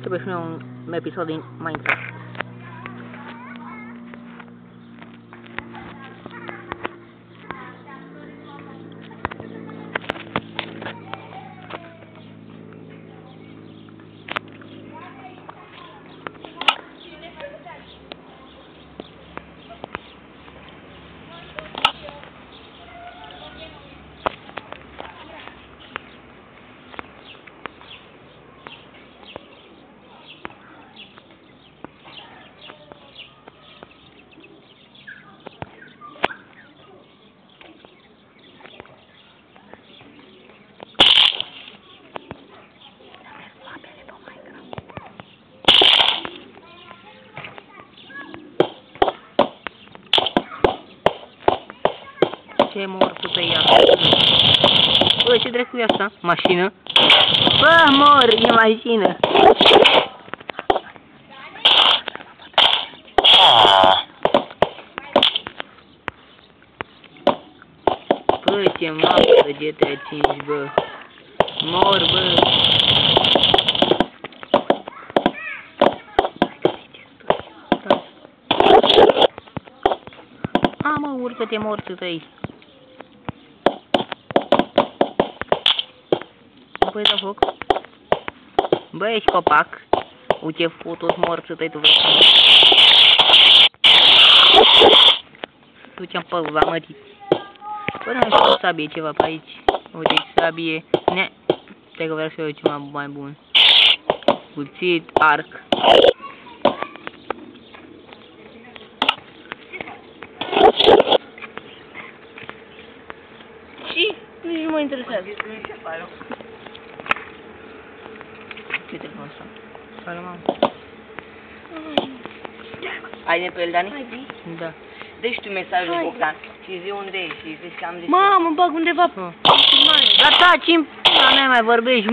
începe și noi un episod din Minecraft. Ce mortul pe ea? Bă, ce dracu e asta? Mașină? Bă, mor, e mașină! Bă, ce mapă GTA 5, bă! Mor, bă! A, mă, urcă-te mortul tăi! Băi, da foc. Băi, ești copac. Uite, fotos morți tăi, tu vrei să mă... Duceam pe vamătii. Bă, nu știu sabie ceva pe aici. Uite, sabie. Ne. Stai că vreau să iau ceva mai bun. Cuțit, arc. Și? Nici nu mă interesează. Ce telefon ăsta? Care mamă? Ai de pe el, Dani? Da. Deci tu mesajul lui Bogdan și zi unde ești și zici că am zis... Mamă, bag undeva. Da, taci-mi, mai vorbești.